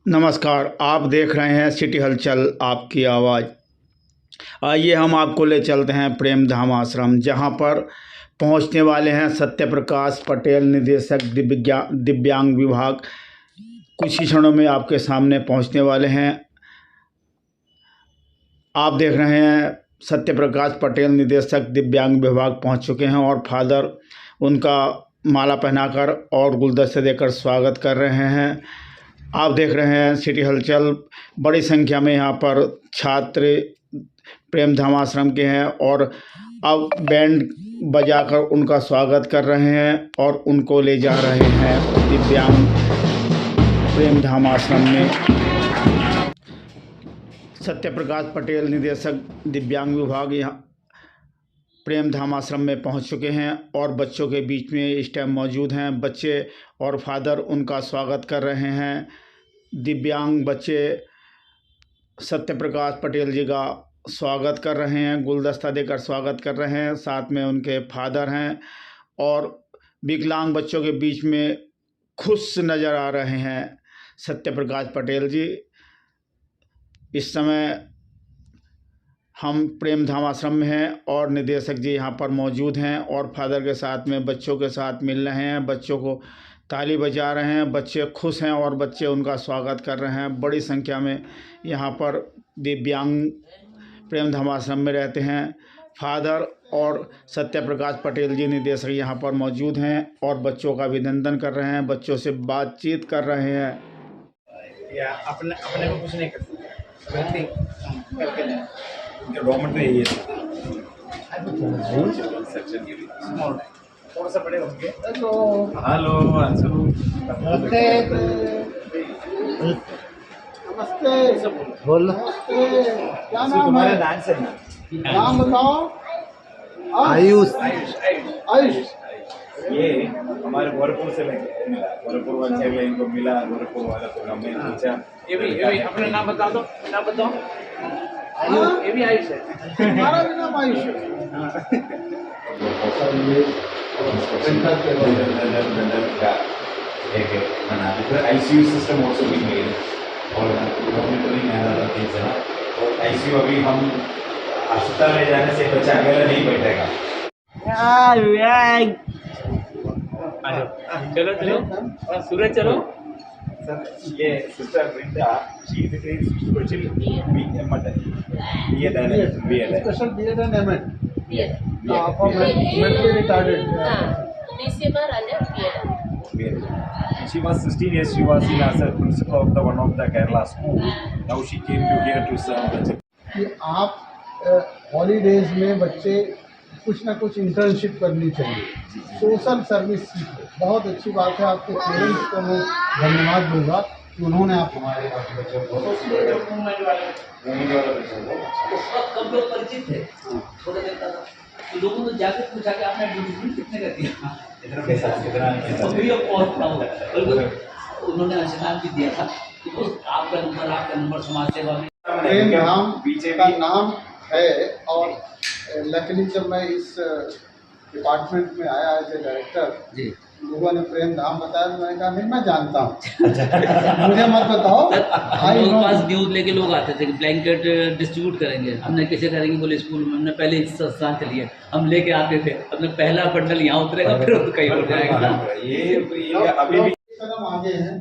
नमस्कार, आप देख रहे हैं सिटी हलचल आपकी आवाज़। आइए हम आपको ले चलते हैं प्रेम धाम आश्रम, जहां पर पहुंचने वाले हैं सत्य प्रकाश पटेल, निदेशक दिव्यांग विभाग। कुछ ही क्षणों में आपके सामने पहुंचने वाले हैं। आप देख रहे हैं सत्य प्रकाश पटेल, निदेशक दिव्यांग विभाग पहुंच चुके हैं और फादर उनका माला पहनाकर और गुलदस्ते देकर स्वागत कर रहे हैं। आप देख रहे हैं सिटी हलचल। बड़ी संख्या में यहाँ पर छात्र प्रेम धाम आश्रम के हैं और अब बैंड बजाकर उनका स्वागत कर रहे हैं और उनको ले जा रहे हैं दिव्यांग प्रेम धाम आश्रम में। सत्य प्रकाश पटेल, निदेशक दिव्यांग विभाग, यहाँ प्रेम धाम आश्रम में पहुंच चुके हैं और बच्चों के बीच में इस टाइम मौजूद हैं। बच्चे और फादर उनका स्वागत कर रहे हैं। दिव्यांग बच्चे सत्य प्रकाश पटेल जी का स्वागत कर रहे हैं, गुलदस्ता देकर स्वागत कर रहे हैं। साथ में उनके फादर हैं और विकलांग बच्चों के बीच में खुश नज़र आ रहे हैं सत्य प्रकाश पटेल जी। इस समय हम प्रेम धाम आश्रम में हैं और निदेशक जी यहाँ पर मौजूद हैं और फादर के साथ में बच्चों के साथ मिल रहे हैं। बच्चों को ताली बजा रहे हैं, बच्चे खुश हैं और बच्चे उनका स्वागत कर रहे हैं। बड़ी संख्या में यहाँ पर दिव्यांग प्रेम धाम आश्रम में रहते हैं। फादर और सत्य प्रकाश पटेल जी निदेशक यहाँ पर मौजूद हैं और बच्चों का अभिनंदन कर रहे हैं, बच्चों से बातचीत कर रहे हैं। या अपने अपने को कुछ नहीं कर सकते, गवर्नमेंट ने ये थोड़ा सा बड़े होंगे। हेलो अंशु, नमस्ते। नमस्ते बोल। क्या नाम है? तुम्हारा डांस है ना? नाम बताओ। आयुष। आयुष ये हमारे गोरखपुर से मिला, गोरखपुर वाले से इनको मिला, गोरखपुर वाला को हमने पूछा। ये भी अपना नाम बता दो, नाम बताओ। ये भी आयुष है, हमारा भी नाम आयुष है। ICU सिस्टम also भी made और monitoring and other things है ना। और ICU अभी हम अस्पताल में जाने से बच्चा अकेला नहीं बैठेगा। चलो चलो सूरज चलो। सर ये sister Vrinda, she is a special BEd है। Special BEd and MAd। BEd। for mentally retarded। DCMR and BEd। She was 16 years. She was in as a principal of one of the Kerala school. Now she came to here to serve the children. कि आप holidays में बच्चे कुछ ना कुछ internship करनी चाहिए, social service सीखो। बहुत अच्छी बात है। आपके पेरेंट्स को मैं धन्यवाद दूंगा कि उन्होंने आप हमारे बच्चों को कब लोग परिचित थे, थोड़ा देर तक तो लोगों ने जाकर पूछा कि आपने एडमिशन कितने का दिया, इतना पैसा उन्होंने अंशदान भी दिया था। तो आपका नंबर समाज सेवा में प्रेम धाम का नाम है। और लकीली जब मैं इस डिपार्टमेंट में आया एज ए डायरेक्टर, लोगों ने प्रेम धाम बताया तो मैंने कहा नहीं, मैं जानता हूँ। मुझे मत बताओ। मेरे पास न्यूज़ लेके लोग आते थे कि ब्लैंकेट डिस्ट्रीब्यूट करेंगे, हमने कैसे करेंगे बोले स्कूल में। हमने पहले संस्थान चलिए, हम लेके आते थे, अपने पहला बंडल यहाँ उतरेगा फिर कहीं हो जाएगा। ये अभी भी कदम आगे हैं।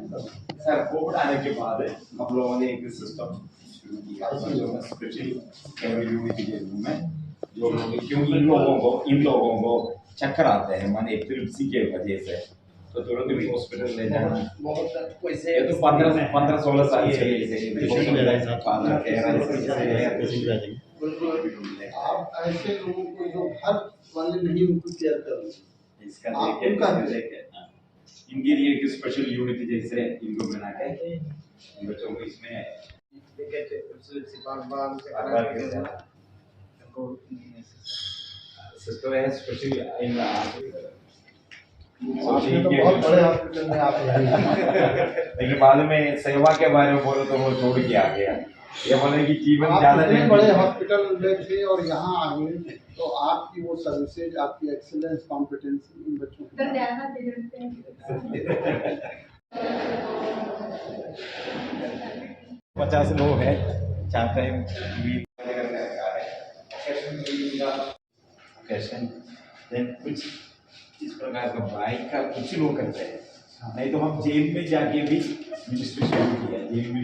सर कोविड आने के बाद हम लोगों ने एक सिस्टम शुरू किया स्पेशल यूनिटी के रूम में, जो क्योंकि इन लोगों को चक्कर आते हैं माने एपिलेप्सी के वजह से, तो तुरंत भी हॉस्पिटल ले जाना बहुत पैसे तो 15-16 साल से आप ऐसे लोगों को जो घर वाले नहीं उनको केयर करो, इसका देखे इनके लिए एक स्पेशल यूनिट जैसे इनको बना के बच्चों को इसमें सिस्टम है स्पेशल इन आपने तो बहुत बड़े हॉस्पिटल में आप लेकिन बाद में सेवा के बारे में बोलो तो वो छोड़ के आ गया। ये बोले कि जीवन ज्यादा नहीं, बड़े हॉस्पिटल में थे और यहाँ आ गए तो आपकी वो सर्विसेज, आपकी एक्सीलेंस, कॉम्पिटेंसी इन बच्चों को 50 लोग हैं, चाहते हैं कुछ इस प्रकार का बाइक का कुछ लोग करते हैं, नहीं तो हम जेल में जाके भी मिनिस्ट्री शुरू किया। जेल में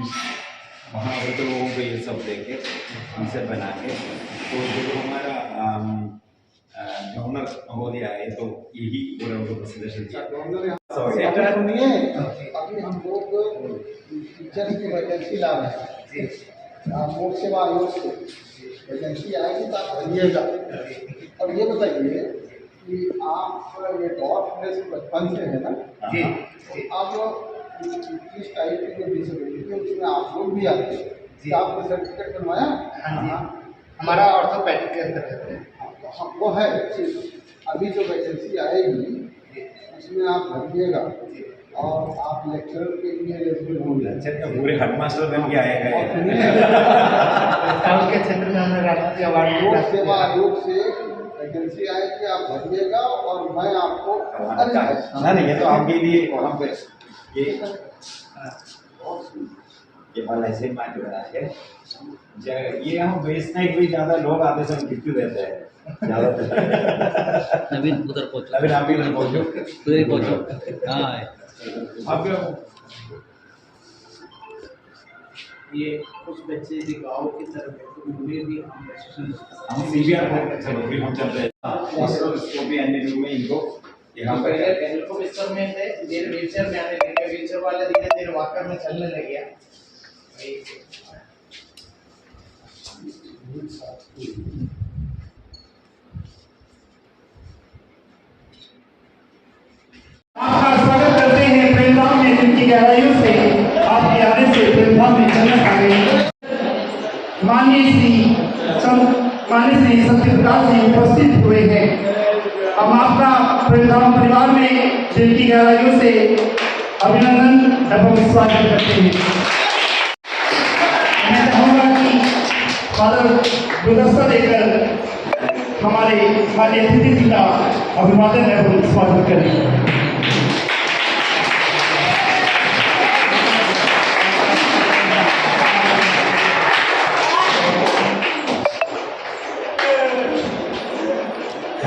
वहाँ पर तो लोगों को ये सब देके इसे बना के, तो जो हमारा गवर्नर महोदय आए तो यही पूरा उनको प्रदर्शन किया। सुनिए, अभी हम लोग टीचर की वैकेंसी ला रहे हैं, लोक सेवा आयोग से वैकेंसी आएगी तो आप भरिएगा। और ये बताइए कि आप ये गॉड प्लेस बचपन से है ना जी, आप किस टाइप की जो डिसेबिलिटी है उसमें आप लोग भी आते हैं जी, आपने सर्टिफिकेट बनवाया? हाँ जी, हमारा ऑर्थोपेडिक के अंदर है। हाँ, वो है। अभी जो वैकेंसी आएगी उसमें आप भरिएगा और आप लेक्चर के लिए एलिजिबल होंगे। पूरे हेडमास्टर बन के आएगा। के क्षेत्र में हमें राष्ट्रीय अवार्ड लोक सेवा आयोग से वैकेंसी आएगी, आप भरिएगा और मैं आपको नहीं, ये तो आपके लिए वहाँ पे ये वाला ऐसे मान रहा है। ये हम बेचने के भी ज़्यादा लोग आते समय गिफ्ट देते हैं ज़्यादातर। नवीन उधर पहुँचो, नवीन आप इधर पहुँचो, उधर ही पहुँचो। हाँ अब ये कुछ बच्चे भी गाँव की तरफ है, तो उन्हें भी हम CBR हम चल रहे हैं इसको भी अन्य रूप में इनको यहाँ पर हेल्प स्तर में थे, देर व्हीलचेयर में आने लगे, व्हीलचेयर वाले धीरे धीरे वॉकर में चलने लग गया। आपका स्वागत करते हैं प्रेमधाम में, जिनकी गहराइयों से आपके आने से प्रेमधाम में जन्नत आ गई। माननीय श्री सत्यप्रकाश जी उपस्थित हुए हैं। हम आपका प्रेमधाम परिवार में दिल की गहराइयों से अभिनंदन एवं स्वागत करते हैं। मैं चाहूँगा कि फादर गुलदस्ता देकर हमारे माननीय अतिथि जी का अभिवादन एवं स्वागत करें।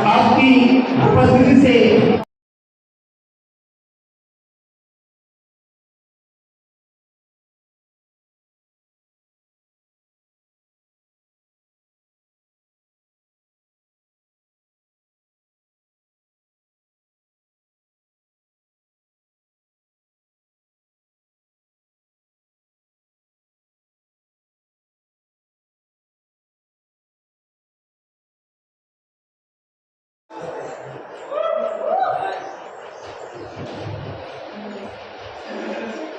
आपकी उपस्थिति से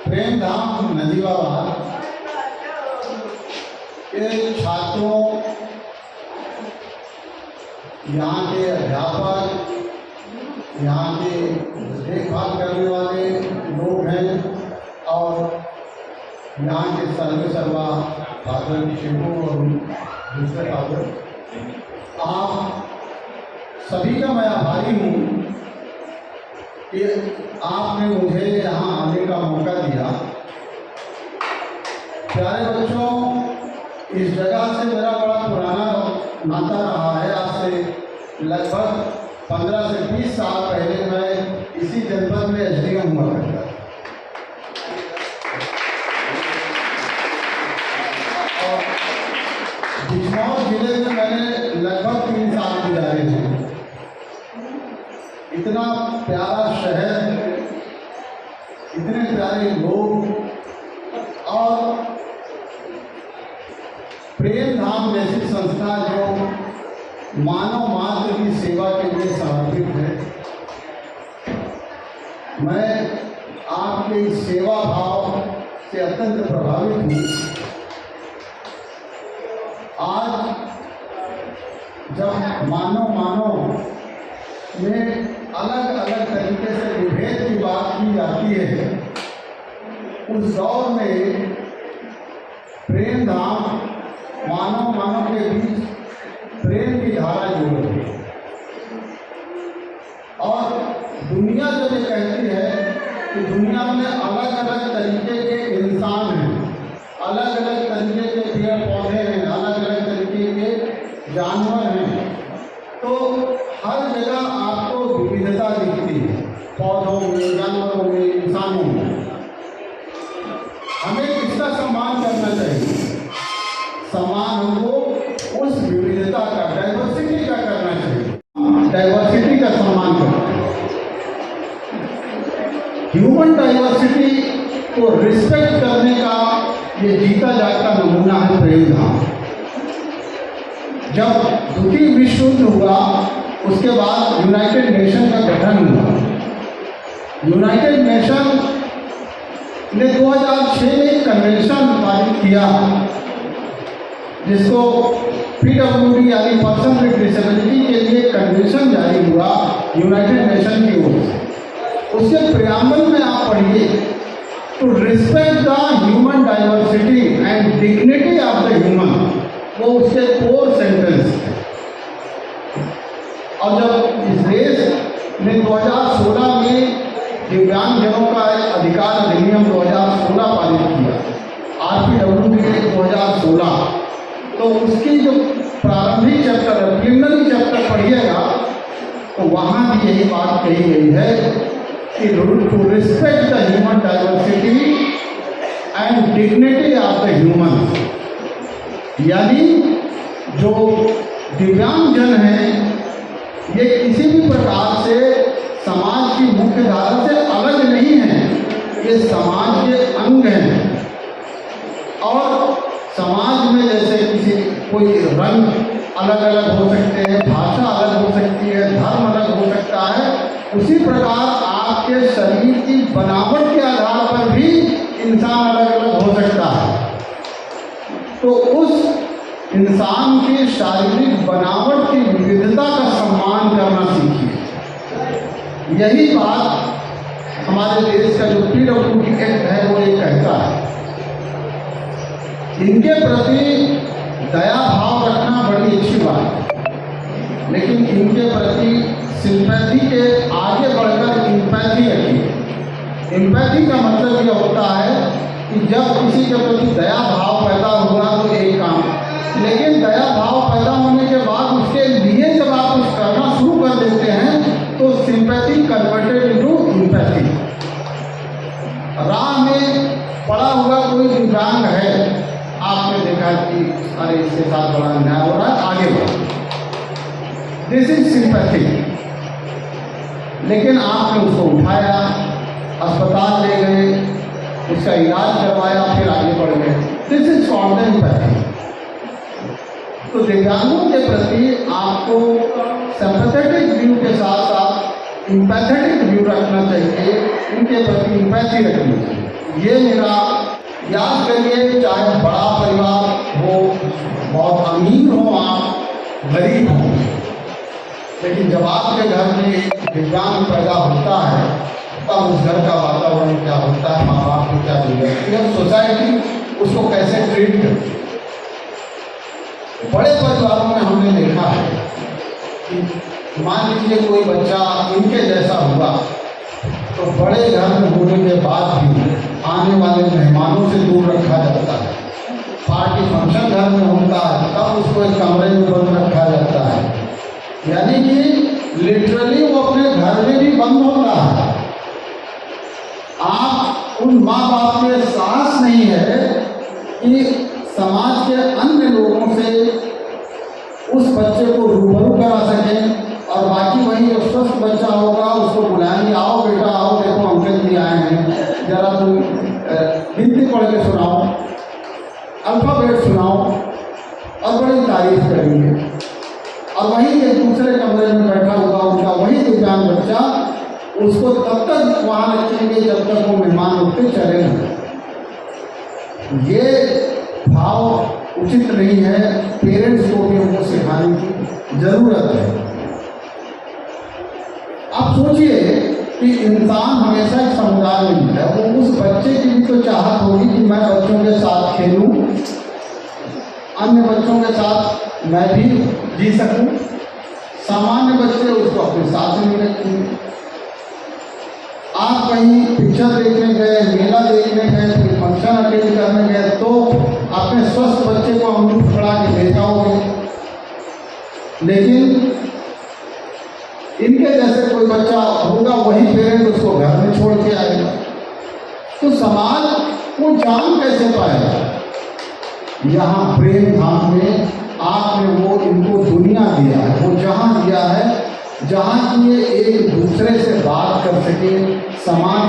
प्रेमधाम नजीबाबाद के छात्रों, यहाँ के अध्यापक, यहाँ के देखभाल करने वाले लोग हैं और यहाँ के सर्वे सर्वा फादर शिवो और दूसरे फादर, आप सभी का मैं आभारी हूँ कि आपने मुझे यहाँ आने का मौका दिया। प्यारे बच्चों, इस जगह से मेरा बड़ा पुराना नाता रहा है। आज से लगभग 15 से 20 साल पहले मैं इसी जनपद में SDM हुआ करता था और बिजनौर जिले में मैंने लगभग 3 साल गुजारे हैं। इतना प्यारा शहर, इतने प्यारे लोग और प्रेमधाम जैसी संस्था जो मानव मात्र की सेवा के लिए समर्पित है। मैं आपके इस सेवा भाव से अत्यंत प्रभावित हूँ। आज जब मानव में अलग अलग तरीके से विभेद की बात की जाती है, उस दौर में प्रेमधाम मानव के बीच प्रेम की धारा जोड़ रही है। और दुनिया जो ये कहती है कि दुनिया में अलग अलग तरीके के जानवर हैं तो हर जगह आपको विविधता दिखती है, पौधों में, जानवरों में, इंसानों में। हमें किसका सम्मान करना चाहिए? सम्मान हमको उस विविधता का, डाइवर्सिटी का करना चाहिए। डाइवर्सिटी का सम्मान करना चाहिए। ह्यूमन डाइवर्सिटी को रिस्पेक्ट करने का ये जीता जागता नमूना है प्रेम धाम। जब द्वितीय विश्व युद्ध हुआ उसके बाद यूनाइटेड नेशन का गठन हुआ। यूनाइटेड नेशन ने 2006 में एक कन्वेंशन पारित किया जिसको PWD यानी पर्सन विद डिसेबिलिटी के लिए कन्वेंशन जारी हुआ यूनाइटेड नेशन की ओर से। उसके प्रियम्बल में आप पढ़िए to respect the human diversity and dignity of the human, वो उसके कोर सेंटेंस है। और जब इस देश ने 2016 में दिव्यांगजनों का अधिकार अधिनियम 2016 पारित किया, RPWD 2016, तो उसकी जो प्रारंभिक चैप्टर है, प्रिलिमिनरी चैप्टर पढ़िएगा तो वहाँ भी यही बात कही गई है कि to respect the human diversity and dignity of the human, यानी जो दिव्यांगजन हैं ये किसी भी प्रकार से समाज की मुख्य धारा से अलग नहीं है, ये समाज के अंग हैं। और समाज में जैसे किसी कोई रंग अलग अलग हो सकते हैं, भाषा अलग हो सकती है, धर्म अलग हो सकता है, उसी प्रकार आपके शरीर की बनावट के आधार पर भी इंसान अलग अलग हो सकता है। तो उस इंसान की शारीरिक बनावट की विविधता का सम्मान करना सीखिए। यही बात हमारे देश का जो PWD एक्ट है वो ये कहता है। इनके प्रति दया भाव रखना बड़ी अच्छी बात है, लेकिन इनके प्रति सिंपैथी के आगे बढ़कर इम्पैथी रखिए। इम्पैथी का मतलब यह होता है कि जब किसी के प्रति दया भाव पैदा हुआ तो एक काम, लेकिन दया भाव पैदा होने के बाद उसके लिए जब आप कुछ करना शुरू कर देते हैं तो सिंपैथी कन्वर्टेड इनटू इम्पैथी। राह में पड़ा हुआ कोई दिव्यांग है, आपने देखा कि अरे इसके साथ बड़ा अन्याय हो रहा है, आगे बढ़ो, दिस इज सिंपैथी। लेकिन आपने उसको उठाया, अस्पताल ले गए, उसका इलाज करवाया, फिर आगे बढ़ गए, दिस इज कॉल्ड एम्पैथी। तो दिव्यांगों के प्रति आपको सिंपैथेटिक व्यू के साथ साथ इम्पैथेटिक व्यू रखना चाहिए, इनके प्रति इम्पैथी रखनी चाहिए। ये मेरा, याद करिए, चाहे बड़ा परिवार हो, बहुत अमीर हो, आप गरीब हो, लेकिन जब आपके घर में दिव्यांग पैदा होता है तब उस घर का वातावरण क्या होता है, माँ बाप की क्या गुजरती है, सोसाइटी उसको कैसे ट्रीट करती है। बड़े परिवारों में हमने देखा है कि मान लीजिए कोई बच्चा इनके जैसा हुआ तो बड़े घर में होने के बाद भी आने वाले मेहमानों से दूर रखा जाता है। पार्टी फंक्शन घर में होता है तब उसको एक कमरे में बंद रखा जाता है, यानी कि लिटरली वो अपने घर में भी बंद होता है। आप उन माँ बाप के साहस नहीं है कि समाज के अन्य लोगों से उस बच्चे को रूबरू करा सकें, और बाकी वही जो स्वस्थ बच्चा होगा उसको बुलाएंगे, आओ बेटा आओ, देखो अंकल जी आए हैं, जरा तुम हिंदी पढ़ के सुनाओ, अल्फ़ाबेट सुनाओ, और बड़ी तारीफ करेंगे। और वही एक दूसरे कमरे में बैठा हुआ उनका वही दिव्यांग बच्चा, उसको तब तक वहाँ रखेंगे जब तक वो मेहमान उठते चले नहीं। ये भाव उचित नहीं है, पेरेंट्स को भी हमको सिखाने की ज़रूरत है। आप सोचिए कि इंसान हमेशा एक समुदाय में है, वो उस बच्चे की भी तो चाहत होगी कि मैं बच्चों के साथ खेलूं, अन्य बच्चों के साथ मैं भी जी सकूं। सामान्य बच्चे उसको अपने साथ नहीं रखेंगे। आप कहीं पिक्चर देखने गए, मेला देखने गए, कोई फंक्शन अटेंड करने गए तो अपने स्वस्थ बच्चे को अंगूठ पकड़ा के ले जाओगे, लेकिन इनके जैसे कोई बच्चा होगा, वही पेरेंट उसको घर में छोड़ के आएगा, तो समाज वो जान कैसे पाएगा? यहाँ प्रेम धाम में आपने वो इनको दुनिया दिया है, वो जहाँ दिया है जहाँ ये एक दूसरे से बात कर सके, समाज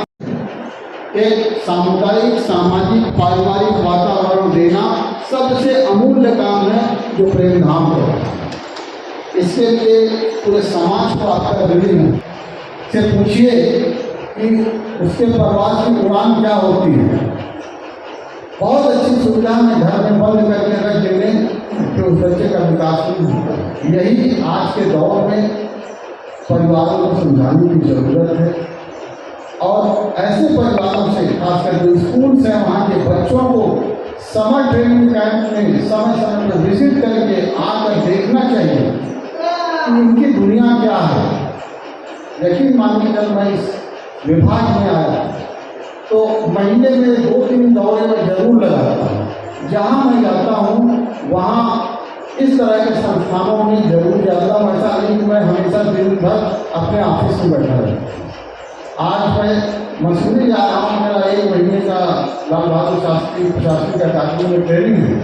एक सामुदायिक सामाजिक पारिवारिक वातावरण देना सबसे अमूल्य काम है जो प्रेम धाम करता है। इसके लिए पूरे समाज को आपका ऋणी से पूछिए कि उसके प्रवास की उड़ान क्या होती है। बहुत अच्छी सुविधा में घर में बंद करके रख देने कि उस बच्चे का विकास नहीं होता। यही आज के दौर में परिवारों को समझाने की ज़रूरत है, और ऐसे परिवारों से खासकर जो स्कूल से वहाँ के बच्चों को समर ट्रेनिंग कैंप में समय समय पर विजिट करके आकर देखना चाहिए कि उनकी दुनिया क्या है। यकीन मानिए, जब मैं इस विभाग में आया तो महीने में 2-3 दौरे में जरूर लगाता हूँ। जहाँ मैं जाता हूँ वहाँ इस तरह के संस्थानों में जरूर जाता हूँ। ऐसा नहीं कि मैं हमेशा दिन भर अपने ऑफिस में बैठा रहता। आज मैं मसूरी जा रहा हूँ, मेरा 1 महीने का लाल बहादुर शास्त्री प्रशासनिक अकादमी में ट्रेनिंग है।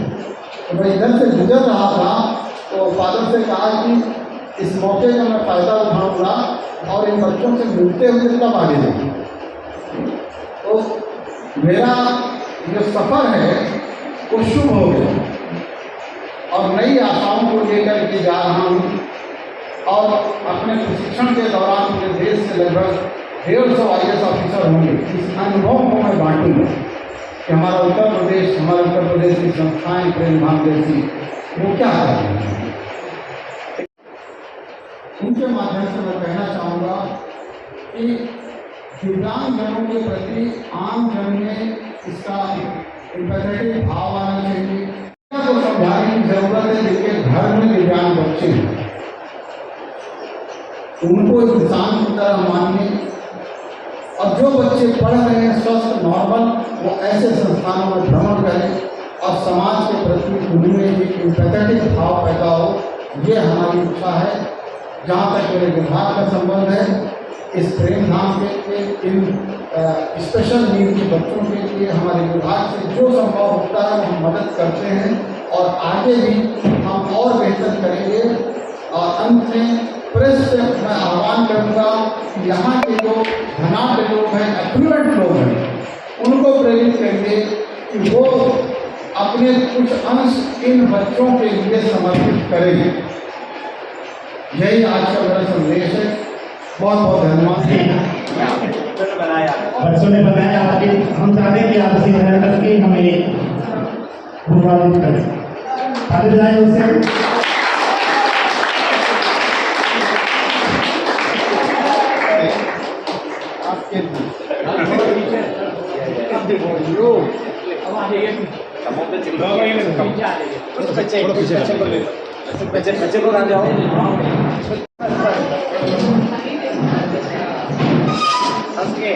तो मैं इधर से गुजर रहा था तो फादर से कहा कि इस मौके का मैं फ़ायदा उठाऊँगा और इन बच्चों से मिलते हुए तब आगे जाऊँगा। तो मेरा जो सफ़र है वो शुभ हो गया और नई आशाओं को लेकर के जा रहा हूँ। और अपने प्रशिक्षण के दौरान मुझे देश से लगभग 150 IAS ऑफिसर होंगे। इस अनुभव को मैं बांटूंगा कि हमारा उत्तर प्रदेश की संस्थाएं प्रेम धाम जैसी वो क्या कर रही हैं। उनके माध्यम से मैं कहना चाहूँगा कि दिव्यांग जनों के प्रति आम जन में इसका एम्पैथेटिक भाव आना चाहिए। को समझाने की जरूरत है, जिनके घर में दिव्यांग बच्चे हैं उनको इंसान की तरह मानिए, और जो बच्चे पढ़ रहे हैं स्वस्थ नॉर्मल, वो ऐसे संस्थानों में भ्रमण करें और समाज के प्रति उनमें एक एम्पैथेटिक भाव पैदा हो। ये हमारी इच्छा है। जहाँ तक मेरे विभाग का संबंध है, इस प्रेम धाम के इन स्पेशल नीड के बच्चों के लिए हमारे विभाग से जो संभव होता है वो हम मदद करते हैं और आगे भी हम और बेहतर करेंगे। और अंत में प्रेस से मैं आह्वान करूँगा कि यहाँ के जो धनाढ़ लोग हैं, एफ्लुएंट लोग हैं, उनको प्रेरित करेंगे कि वो अपने कुछ अंश इन बच्चों के लिए समर्पित करेंगे। यही आज का मेरा संदेश है। बहुत बहुत धन्यवाद। बच्चों ने बताया कि हम चाहते हैं कि आप इसी तरह करके हमें गुणवादित करें। आगे बताएं उससे आपके बच्चे लोग आ जाओ। Okay.